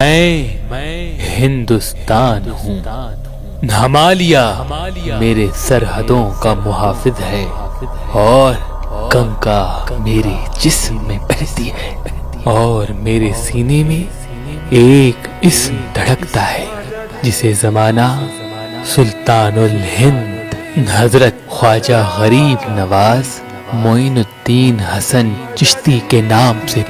میں ہندوستان ہوں، ہمالیہ میرے سرحدوں کا محافظ ہے اور گنگا میرے جسم میں بہتی ہے اور میرے سینے میں ایک اسم دھڑکتا ہے جسے زمانہ سلطان الہند حضرت خواجہ غریب نواز معین الدین حسن چشتی کے نام سے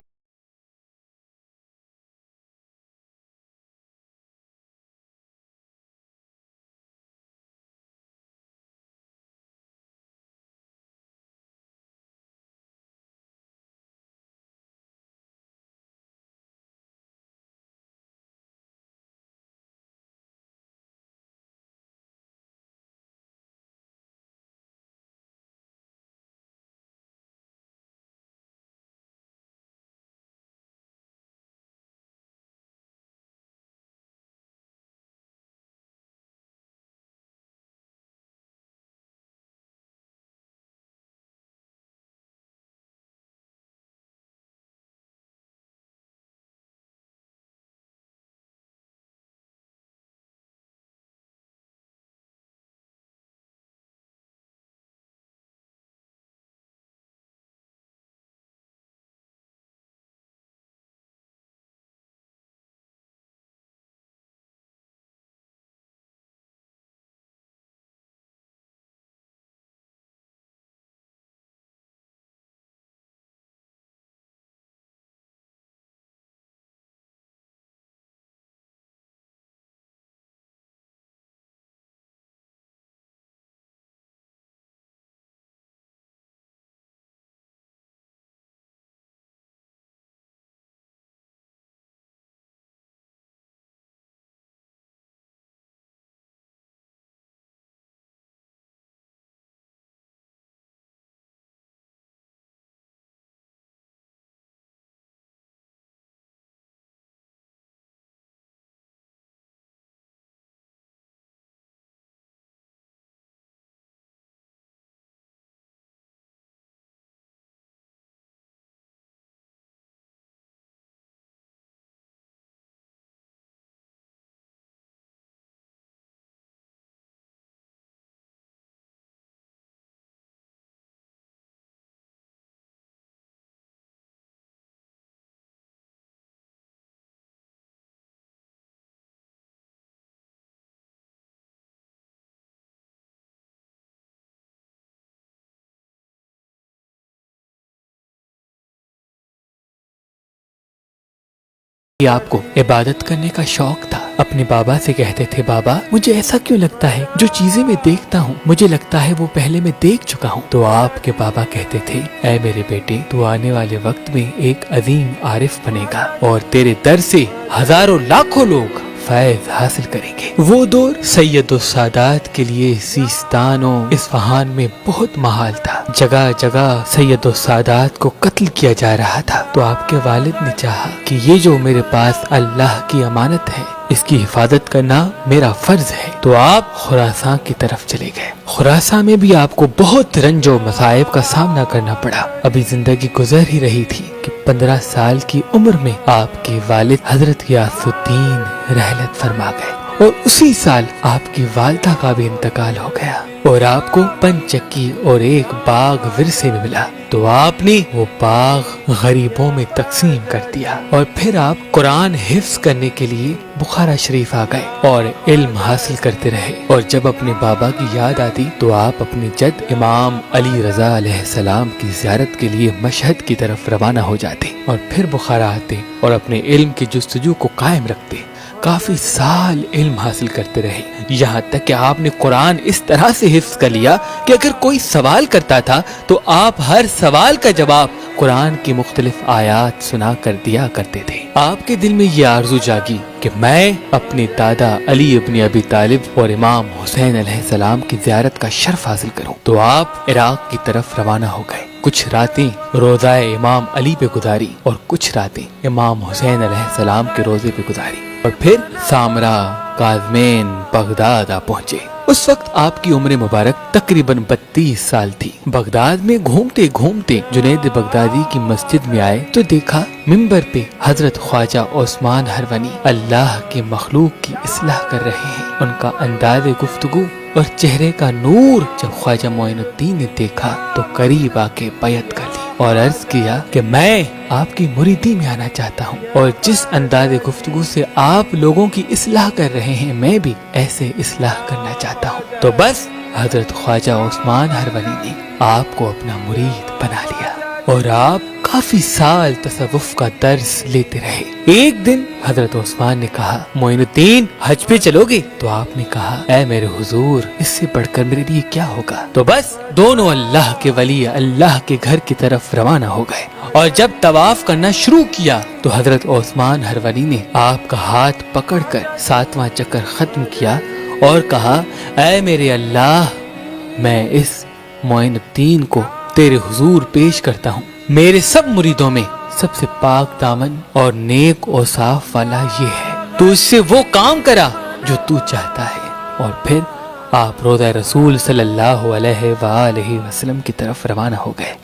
آپ کو عبادت کرنے کا شوق تھا۔ اپنے بابا سے کہتے تھے، بابا مجھے ایسا کیوں لگتا ہے جو چیزیں میں دیکھتا ہوں مجھے لگتا ہے وہ پہلے میں دیکھ چکا ہوں۔ تو آپ کے بابا کہتے تھے، اے میرے بیٹے تو آنے والے وقت میں ایک عظیم عارف بنے گا اور تیرے در سے ہزاروں لاکھوں لوگ فیض حاصل کریں گے۔ وہ دور سید السادات کے لیے سیستان و اصفہان میں بہت محال تھا، جگہ جگہ سید السادات کو قتل کیا جا رہا تھا۔ تو آپ کے والد نے چاہا کہ یہ جو میرے پاس اللہ کی امانت ہے اس کی حفاظت کرنا میرا فرض ہے، تو آپ خراسان کی طرف چلے گئے۔ خراسان میں بھی آپ کو بہت رنج و مصائب کا سامنا کرنا پڑا۔ ابھی زندگی گزر ہی رہی تھی کہ 15 سال کی عمر میں آپ کے والد حضرت غیاث الدین رحلت فرما گئے اور اسی سال آپ کی والدہ کا بھی انتقال ہو گیا اور آپ کو 5 چکی اور ایک باغ ورثے میں ملا۔ تو آپ نے وہ باغ غریبوں میں تقسیم کر دیا اور پھر آپ قرآن حفظ کرنے کے لیے بخارا شریف آ گئے اور علم حاصل کرتے رہے۔ اور جب اپنے بابا کی یاد آتی تو آپ اپنے جد امام علی رضا علیہ السلام کی زیارت کے لیے مشہد کی طرف روانہ ہو جاتے اور پھر بخارا آتے اور اپنے علم کی جستجو کو قائم رکھتے۔ کافی سال علم حاصل کرتے رہے، یہاں تک کہ آپ نے قرآن اس طرح سے حفظ کر لیا کہ اگر کوئی سوال کرتا تھا تو آپ ہر سوال کا جواب قرآن کی مختلف آیات سنا کر دیا کرتے تھے۔ آپ کے دل میں یہ آرزو جاگی کہ میں اپنے دادا علی ابن ابی طالب اور امام حسین علیہ السلام کی زیارت کا شرف حاصل کروں۔ تو آپ عراق کی طرف روانہ ہو گئے۔ کچھ راتیں روضہ امام علی پہ گزاری اور کچھ راتیں امام حسین علیہ السلام کے روضے پہ گزاری اور پھر سامرا، قازمین، بغداد آ پہنچے۔ उस वक्त आपकी उम्र मुबारक तकरीबन 32 साल थी। बगदाद में घूमते घूमते जुनैद बगदादी की मस्जिद में आए तो देखा मिंबर पे हजरत ख्वाजा उस्मान हरवनी अल्लाह के मखलूक की इस्लाह कर रहे हैं। उनका अंदाज़ गुफ्तगू और चेहरे का नूर जब ख्वाजा मोइनुद्दीन ने देखा तो करीब आके बैत कर ली और अर्ज किया कि मैं आपकी मुरीदी में आना चाहता हूँ और जिस अंदाज़े गुफ्तगू से आप लोगों की इस्लाह कर रहे हैं मैं भी ऐसे इस्लाह करना चाहता हूँ। तो बस हजरत ख्वाजा उस्मान हरवनी ने आपको अपना मुरीद बना लिया और आप काफी साल तसव्वुफ का दर्स लेते रहे। एक दिन हजरत उस्मान ने कहा, मोइनुद्दीन हज पे चलोगे? तो आपने कहा, ऐ मेरे हुजूर इससे बढ़कर मेरे लिए क्या होगा। तो बस दोनों अल्लाह के वली अल्लाह के घर की तरफ रवाना हो गए और जब तवाफ करना शुरू किया तो हजरत उस्मान हरवनी ने आपका हाथ पकड़कर 7वां चक्कर खत्म किया और कहा, ऐ मेरे अल्लाह मैं इस मोइनुद्दीन को तेरे हुजूर पेश करता हूँ। मेरे सब मुरीदों में सबसे पाक दामन और नेक और साफ वाला ये है। तू इससे वो काम करा जो तू चाहता है। और फिर आप रोज़ा रसूल सल्लल्लाहु अलैहि वसल्लम की तरफ रवाना हो गए।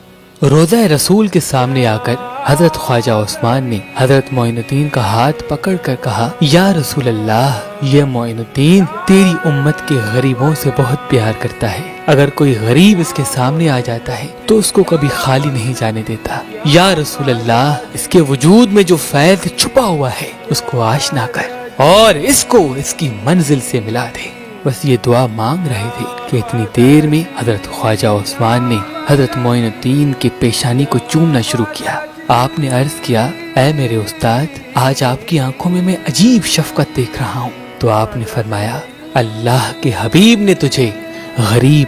रोज़ा रसूल के सामने आकर हजरत ख्वाजा उस्मान ने हजरत मोइनुद्दीन का हाथ पकड़कर कहा, या रसूल अल्लाह ये मोइनुद्दीन तेरी उम्मत के गरीबों से बहुत प्यार करता है। अगर कोई गरीब इसके सामने आ जाता है तो उसको कभी खाली नहीं जाने देता। या रसूल अल्लाह इसके वजूद में जो फैज़ छुपा हुआ है उसको आशना कर और इसको इसकी मंजिल से मिला दे। बस ये दुआ मांग रहे थे कि इतनी देर में हजरत ख्वाजा उस्मान ने हजरत मोइनुद्दीन के पेशानी को चूमना शुरू किया। आपने अर्ज किया, ऐ मेरे उस्ताद आज आपकी आंखों में मैं अजीब शफकत देख रहा हूँ। तो आपने फरमाया, अल्लाह के हबीब ने तुझे गरीब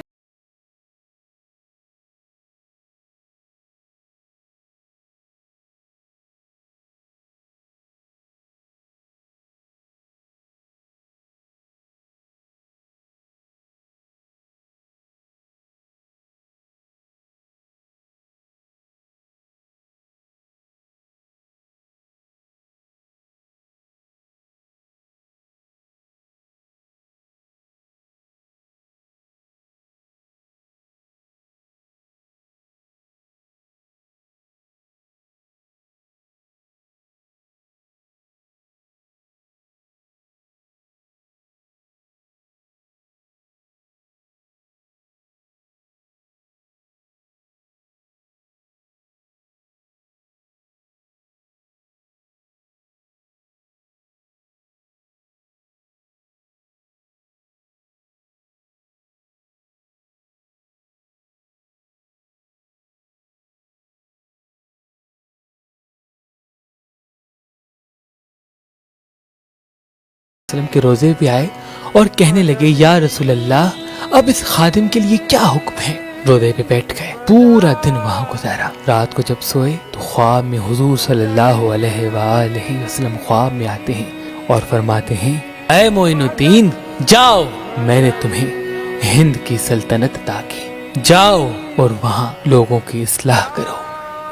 के रोजे पे आए और कहने लगे, या रसूल अल्लाह अब इस खादिम के लिए क्या हुक्म है। रोजे पे बैठ गए, पूरा दिन वहाँ गुजारा। रात को जब सोए तो ख्वाब में हुजूर सल्लल्लाहु अलैहि वसल्लम ख्वाब में आते हैं और फरमाते हैं, ऐ मोइनुद्दीन जाओ, मैंने तुम्हें हिंद की सल्तनत अता की, जाओ और वहाँ लोगों की इस्लाह करो।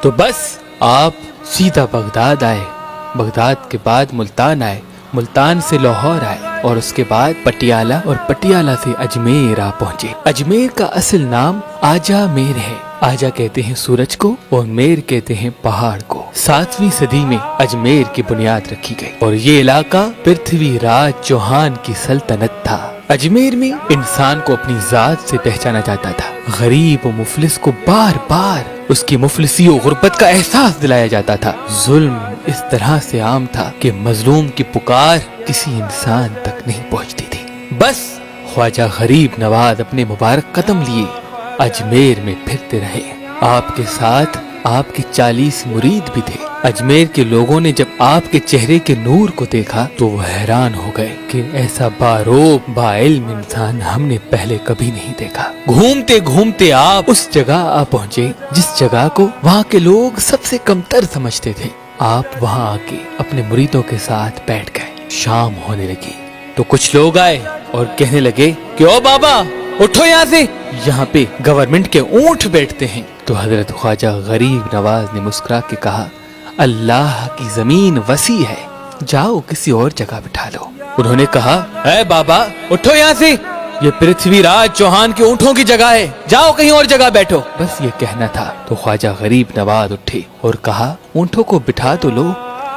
तो बस आप सीधा बगदाद आए, बगदाद के बाद मुल्तान आए, मुल्तान से लाहौर आए और उसके बाद पटियाला और पटियाला से अजमेर आ पहुँचे। अजमेर का असल नाम आजा मेर है। आजा कहते हैं सूरज को और मेर कहते हैं पहाड़ को। 7वीं सदी में अजमेर की बुनियाद रखी गई और ये इलाका पृथ्वीराज चौहान की सल्तनत था। अजमेर में इंसान को अपनी जात से पहचाना जाता था। गरीब और मुफलिस को बार बार उसकी मुफलिसी और गुर्बत का एहसास दिलाया जाता था। जुल्म इस तरह से आम था कि मजलूम की पुकार किसी इंसान तक नहीं पहुंचती थी। बस ख्वाजा गरीब नवाज अपने मुबारक कदम लिए अजमेर में फिरते रहे। आपके साथ आपके 40 मुरीद भी थे। अजमेर के लोगों ने जब आपके चेहरे के नूर को देखा तो वो हैरान हो गए कि ऐसा बारोब बाइल्म इंसान हमने पहले कभी नहीं देखा। घूमते घूमते आप उस जगह आ पहुँचे जिस जगह को वहाँ के लोग सबसे कमतर समझते थे। आप वहाँ आके अपने मुरीदों के साथ बैठ गए। शाम होने लगी तो कुछ लोग आए और कहने लगे कि ओ बाबा उठो यहाँ से, यहाँ पे गवर्नमेंट के ऊंट बैठते हैं। तो हजरत ख्वाजा गरीब नवाज ने मुस्कुरा के कहा, अल्लाह की जमीन वसी है, जाओ किसी और जगह बिठा लो। उन्होंने कहा, ऐ बाबा उठो यहाँ से, ये पृथ्वीराज चौहान के ऊँटों की जगह है, जाओ कहीं और जगह बैठो। बस ये कहना था तो ख्वाजा गरीब नवाज उठे और कहा, ऊँटों को बिठा तो लो,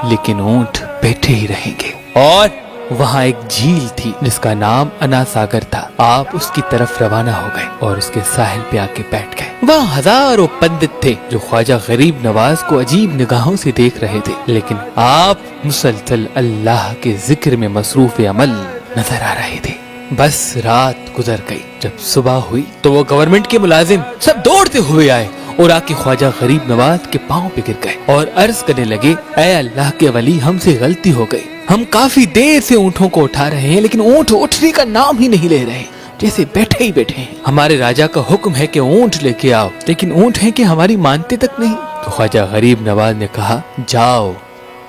लेकिन ऊँट बैठे ही रहेंगे। और वहाँ एक झील थी जिसका नाम अना सागर था। आप उसकी तरफ रवाना हो गए और उसके साहिल पे आके बैठ गए। वहाँ हजारों पंडित थे जो ख्वाजा गरीब नवाज को अजीब निगाहों से देख रहे थे, लेकिन आप मुसलसल अल्लाह के जिक्र में मसरूफ अमल नजर आ रहे थे। बस रात गुजर गई। जब सुबह हुई तो वो गवर्नमेंट के मुलाजिम सब दौड़ते हुए आए और आके ख्वाजा गरीब नवाज के पांव पे गिर गए और अर्ज करने लगे, ऐ अल्लाह के वली, हमसे गलती हो गई। हम काफी देर से ऊँटों को उठा रहे हैं, लेकिन ऊँट उठने का नाम ही नहीं ले रहे, जैसे बैठे ही बैठे हैं। हमारे राजा का हुक्म है कि ऊँट लेके आओ, लेकिन ऊँट है कि हमारी मानते तक नहीं। तो ख्वाजा गरीब नवाज ने कहा, जाओ,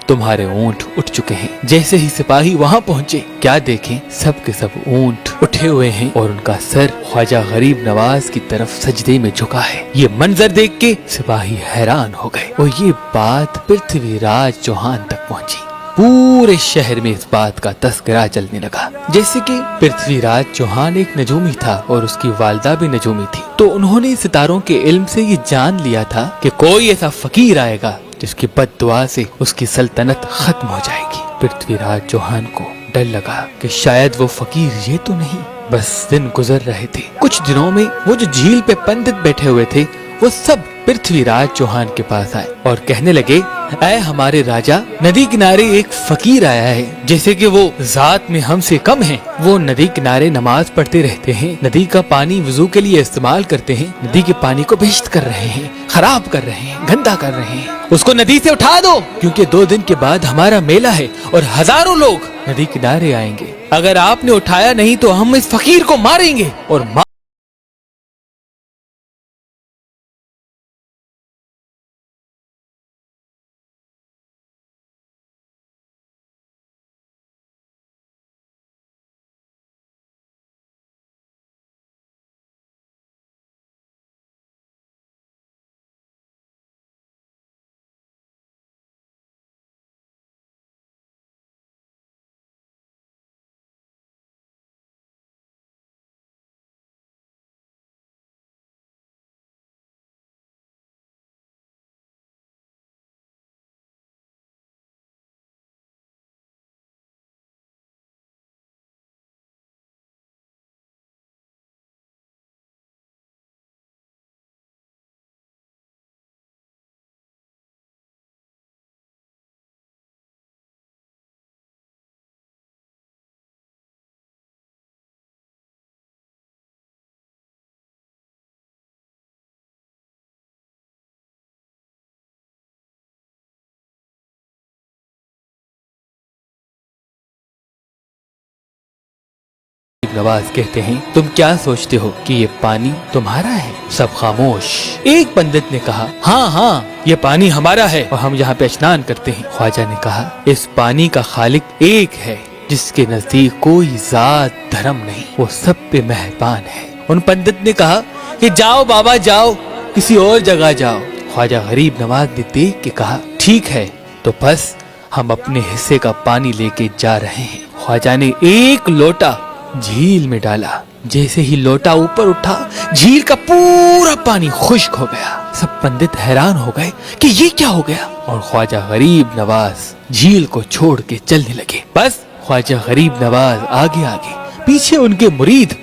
तुम्हारे ऊँट उठ चुके हैं। जैसे ही सिपाही वहाँ पहुँचे, क्या देखें, सब के सब ऊँट उठे हुए हैं और उनका सर ख्वाजा गरीब नवाज की तरफ सजदे में झुका है। ये मंजर देख के सिपाही हैरान हो गए और ये बात पृथ्वीराज चौहान तक पहुँची। पूरे शहर में इस बात का तस्करा चलने लगा। जैसे कि पृथ्वीराज चौहान एक नजूमी था और उसकी वालिदा भी नजूमी थी, तो उन्होंने सितारों के इल्म से ये जान लिया था कि कोई ऐसा फकीर आएगा जिसकी बद्दुआ से उसकी सल्तनत खत्म हो जाएगी। पृथ्वीराज चौहान को डर लगा कि शायद वो फकीर ये तो नहीं। बस दिन गुजर रहे थे। कुछ दिनों में वो जो झील पे पंडित बैठे हुए थे, वो सब पृथ्वीराज चौहान के पास आए और कहने लगे, ऐ हमारे राजा, नदी किनारे एक फकीर आया है। जैसे कि वो जात में हमसे कम है। वो नदी किनारे नमाज पढ़ते रहते हैं, नदी का पानी वुजू के लिए इस्तेमाल करते हैं, नदी के पानी को बेइज्जत कर रहे हैं, खराब कर रहे हैं, गंदा कर रहे हैं। उसको नदी से उठा दो, क्योंकि 2 दिन के बाद हमारा मेला है और हजारों लोग नदी किनारे आएंगे। अगर आपने उठाया नहीं तो हम इस फकीर को मारेंगे और नवाज कहते हैं, तुम क्या सोचते हो कि ये पानी तुम्हारा है? सब खामोश। एक पंडित ने कहा, हाँ हाँ, ये पानी हमारा है और हम यहाँ पे स्नान करते हैं। ख्वाजा ने कहा, इस पानी का खालिक एक है जिसके नजदीक कोई जात धर्म नहीं, वो सब पे मेहरबान है। उन पंडित ने कहा कि जाओ बाबा जाओ, किसी और जगह जाओ। ख्वाजा गरीब नवाज ने देख के कहा, ठीक है, तो बस हम अपने हिस्से का पानी लेके जा रहे हैं। ख्वाजा ने एक लोटा झील में डाला। जैसे ही लोटा ऊपर उठा, झील का पूरा पानी खुश्क हो गया। सब पंडित हैरान हो गए कि ये क्या हो गया, और ख्वाजा गरीब नवाज झील को छोड़ के चलने लगे। बस ख्वाजा गरीब नवाज आगे आगे, पीछे उनके मुरीद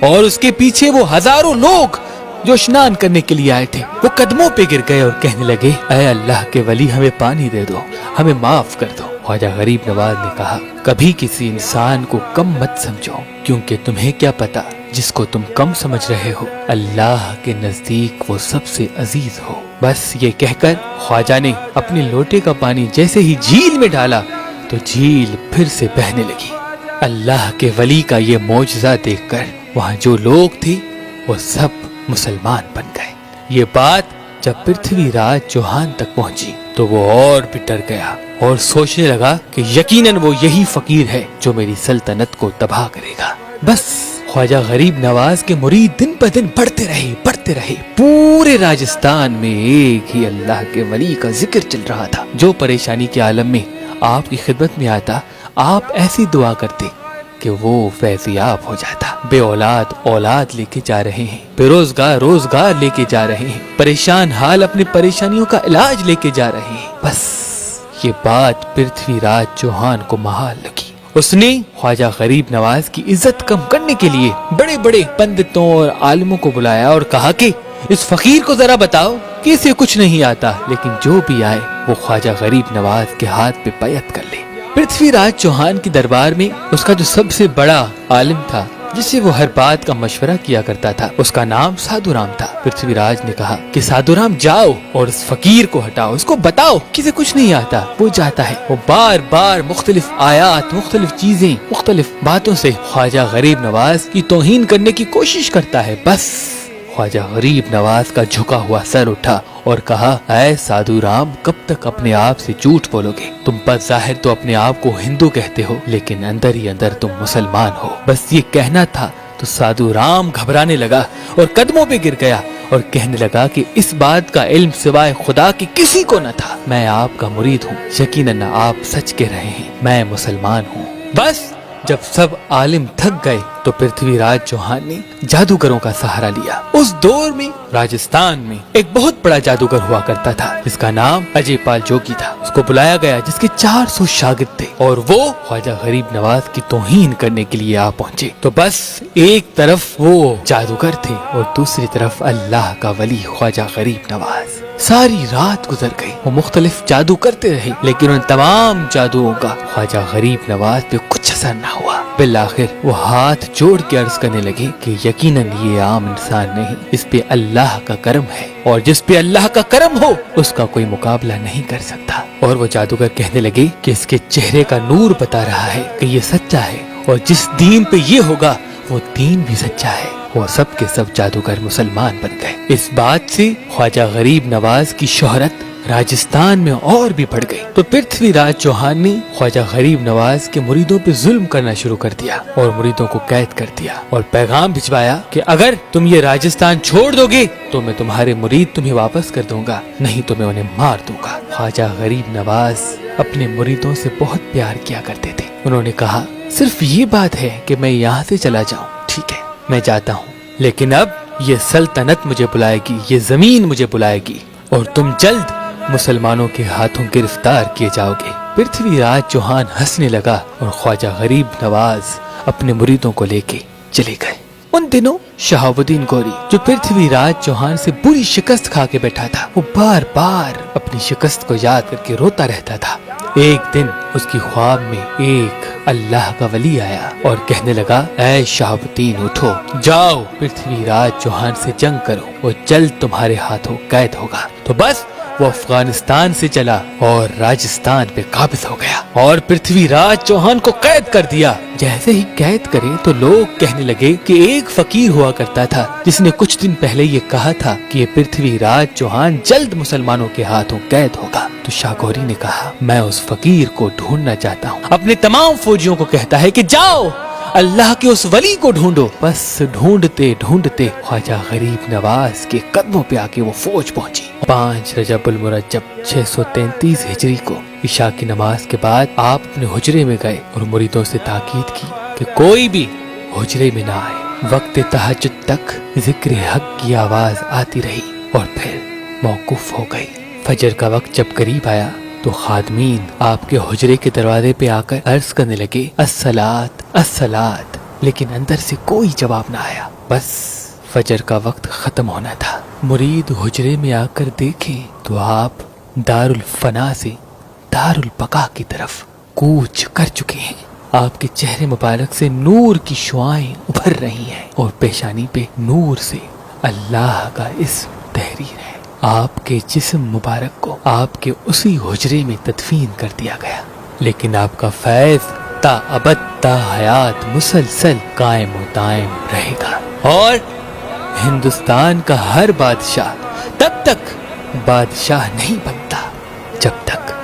और उसके पीछे वो हजारों लोग जो स्नान करने के लिए आए थे। वो कदमों पे गिर गए और कहने लगे, ऐ अल्लाह के वली, हमें पानी दे दो, हमें माफ कर दो। ख्वाजा गरीब नवाज ने कहा, कभी किसी इंसान को कम मत समझो, क्योंकि तुम्हें क्या पता, जिसको तुम कम समझ रहे हो अल्लाह के नजदीक वो सबसे अजीज हो। बस ये कहकर ख्वाजा ने अपने लोटे का पानी जैसे ही झील में डाला तो झील फिर से बहने लगी। अल्लाह के वली का ये मौजज़ा देखकर वहाँ जो लोग थे वो सब मुसलमान बन गए। ये बात जब पृथ्वीराज चौहान तक पहुंची तो वो और भी डर गया और सोचने लगा कि यकीनन वो यही फकीर है जो मेरी सल्तनत को तबाह करेगा। बस ख्वाजा गरीब नवाज के मुरीद दिन पर दिन बढ़ते रहे। पूरे राजस्थान में एक ही अल्लाह के वली का जिक्र चल रहा था। जो परेशानी के आलम में आपकी खिदमत में आता, आप ऐसी दुआ करते کہ وہ फैज़याब हो जाता। बे औलाद औलाद लेके जा रहे हैं, बेरोजगार रोजगार लेके जा रहे हैं, परेशान हाल अपनी परेशानियों का इलाज लेके जा रहे हैं। बस ये बात पृथ्वीराज चौहान को महाल लगी। उसने ख्वाजा गरीब नवाज की इज्जत कम करने के लिए बड़े बड़े पंडितों और आलिमों को बुलाया और कहा कि इस फकीर को जरा बताओ कि इसे कुछ नहीं आता, लेकिन जो भी आए वो ख्वाजा गरीब नवाज के हाथ पे बैयत कर ले। पृथ्वीराज चौहान के दरबार में उसका जो सबसे बड़ा आलिम था, जिससे वो हर बात का मशवरा किया करता था, उसका नाम साधुराम था। पृथ्वीराज ने कहा कि साधुराम जाओ और इस फकीर को हटाओ, इसको बताओ कि इसे कुछ नहीं आता। वो जाता है, वो बार बार मुख्तलिफ आयात, मुख्तलिफ चीजें, मुख्तलिफ बातों से ख्वाजा गरीब नवाज की तौहीन करने की कोशिश करता है। बस ख्वाजा गरीब नवाज का झुका हुआ सर उठा और कहा, ऐ साधु राम, कब तक अपने आप से झूठ बोलोगे? तुम बज़ाहिर तो अपने आप को हिंदू कहते हो, लेकिन अंदर ही अंदर तुम मुसलमान हो। बस ये कहना था तो साधु राम घबराने लगा और कदमों पे गिर गया और कहने लगा कि इस बात का इल्म सिवाय खुदा के किसी को न था। मैं आपका मुरीद हूँ, यकीनन आप सच कह रहे हैं, मैं मुसलमान हूँ। बस जब सब आलिम थक गए तो पृथ्वीराज चौहान ने जादूगरों का सहारा लिया। उस दौर में राजस्थान में एक बहुत बड़ा जादूगर हुआ करता था, जिसका नाम अजयपाल जोगी था। उसको बुलाया गया, जिसके 400 शागिर्द थे और वो ख्वाजा गरीब नवाज की तौहीन करने के लिए आ पहुँचे। तो बस एक तरफ वो जादूगर थे और दूसरी तरफ अल्लाह का वली ख्वाजा गरीब नवाज। सारी रात गुजर गई, वो मुख्तलिफ जादू करते रहे, लेकिन उन तमाम जादुओं का ख्वाजा गरीब नवाज पे कुछ असर न हुआ। बिलाखिर वो हाथ जोड़ के अर्ज करने लगे कि यकीनन ये आम इंसान नहीं, इस पे अल्लाह का करम है और जिस पे अल्लाह का करम हो उसका कोई मुकाबला नहीं कर सकता। और वो जादूगर कहने लगे कि इसके चेहरे का नूर बता रहा है कि ये सच्चा है और जिस दीन पे ये होगा वो दीन भी सच्चा है। वो सब के सब जादूगर मुसलमान बन गए। इस बात से ख्वाजा गरीब नवाज की शोहरत राजस्थान में और भी बढ़ गई। तो पृथ्वीराज चौहान ने ख्वाजा गरीब नवाज के मुरीदों पे जुल्म करना शुरू कर दिया और मुरीदों को कैद कर दिया और पैगाम भिजवाया कि अगर तुम ये राजस्थान छोड़ दोगे तो मैं तुम्हारे मुरीद तुम्हें वापस कर दूंगा, नहीं तो मैं उन्हें मार दूंगा। ख्वाजा गरीब नवाज अपने मुरीदों से बहुत प्यार किया करते थे। उन्होंने कहा, सिर्फ ये बात है कि मैं यहाँ से चला जाऊँ, ठीक है मैं जाता हूँ, लेकिन अब ये सल्तनत मुझे बुलाएगी, ये जमीन मुझे बुलाएगी और तुम जल्द मुसलमानों के हाथों गिरफ्तार किए जाओगे। पृथ्वीराज चौहान हंसने लगा और ख्वाजा गरीब नवाज अपने मुरीदों को लेके चले गए। उन दिनों शहाबुद्दीन गौरी, जो पृथ्वीराज चौहान से बुरी शिकस्त खा के बैठा था, वो बार बार अपनी शिकस्त को याद करके रोता रहता था। एक दिन उसकी ख्वाब में एक अल्लाह का वली आया और कहने लगा, ऐ शहाबुद्दीन उठो, जाओ पृथ्वीराज चौहान से जंग करो, वो जल्द तुम्हारे हाथों कैद होगा। तो बस वो अफगानिस्तान से चला और राजस्थान पे काबिज हो गया और पृथ्वीराज चौहान को कैद कर दिया। जैसे ही कैद करे तो लोग कहने लगे कि एक फकीर हुआ करता था जिसने कुछ दिन पहले ये कहा था कि ये पृथ्वीराज चौहान जल्द मुसलमानों के हाथों कैद होगा। तो शाह गौरी ने कहा, मैं उस फकीर को ढूंढना चाहता हूँ। अपने तमाम फौजियों को कहता है कि जाओ अल्लाह के उस वली को ढूंढो। बस ढूंढते ढूंढते ख्वाजा गरीब नवाज के कदमों पे आके वो फौज पहुंची। 5 रजबुल मुरज्जब 633 हिजरी को इशा की नमाज के बाद आप अपने हुजरे में गए और मुरीदों से ताकीद की कि कोई भी हुजरे में ना आए। वक्त तहज्जुद तक जिक्र हक की आवाज आती रही और फिर मौकूफ हो गई। फजर का वक्त जब करीब आया तो खादमीन आपके हुजरे के दरवाजे पे आकर अर्ज करने लगे, अस्सलात अस्सलात, लेकिन अंदर से कोई जवाब न आया। बस फजर का वक्त खत्म होना था। मुरीद हुजरे में आकर देखे तो आप दारुल फना से दारुल बका की तरफ कूच कर चुके हैं। आपके चेहरे मुबारक से नूर की शुआएं उभर रही हैं और पेशानी पे नूर से अल्लाह का इस्म तहरीर है। आपके जिस्म मुबारक को आपके उसी हुजरे में तदफीन कर दिया गया, लेकिन आपका फैज ता अबद ता हयात मुसलसल कायम व दायम रहेगा और हिंदुस्तान का हर बादशाह तब तक बादशाह नहीं बनता जब तक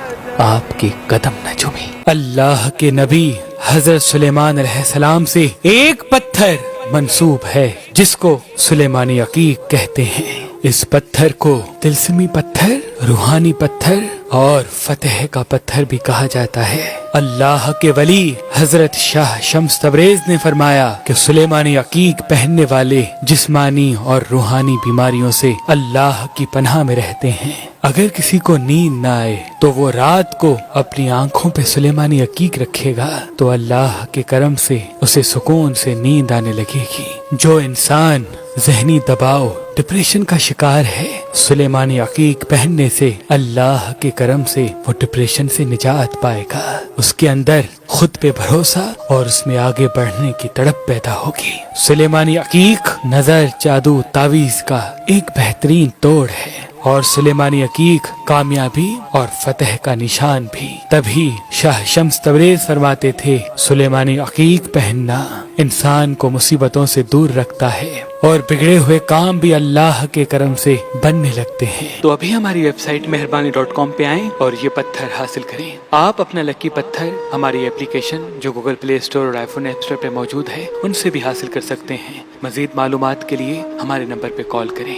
आपके कदम न चूमे। अल्लाह के नबी हजरत सुलेमान अलैहिस्सलाम से एक पत्थर मंसूब है जिसको सुलेमानी अकीक कहते हैं। इस पत्थर को तिलस्मी पत्थर, रूहानी पत्थर और फतेह का पत्थर भी कहा जाता है। अल्लाह के वली हजरत शाह शम्स तबरेज ने फरमाया कि सुलेमानी अकीक पहनने वाले जिस्मानी और रूहानी बीमारियों से अल्लाह की पनाह में रहते हैं। अगर किसी को नींद न आए तो वो रात को अपनी आंखों पे सुलेमानी अकीक रखेगा तो अल्लाह के करम से उसे सुकून से नींद आने लगेगी। जो इंसान जहनी दबाव, डिप्रेशन का शिकार है, सुलेमानी अकीक पहनने से अल्लाह के करम से वो डिप्रेशन से निजात पाएगा। उसके अंदर खुद पे भरोसा और उसमें आगे बढ़ने की तड़प पैदा होगी। सुलेमानी अकीक नजर, जादू, तावीज का एक बेहतरीन तोड़ है और सुलेमानी अकीक कामयाबी और फतेह का निशान भी। तभी शाह शम्स तबरेज फरमाते थे, सुलेमानी अकीक पहनना इंसान को मुसीबतों से दूर रखता है और बिगड़े हुए काम भी अल्लाह के करम से बनने लगते हैं। तो अभी हमारी वेबसाइट मेहरबानी.com पे आएं और ये पत्थर हासिल करें। आप अपना लकी पत्थर हमारी एप्लीकेशन जो गूगल प्ले स्टोर और आईफोन ऐप स्टोर पे मौजूद है उनसे भी हासिल कर सकते हैं। मजीद मालूमात के लिए हमारे नंबर पे कॉल करें।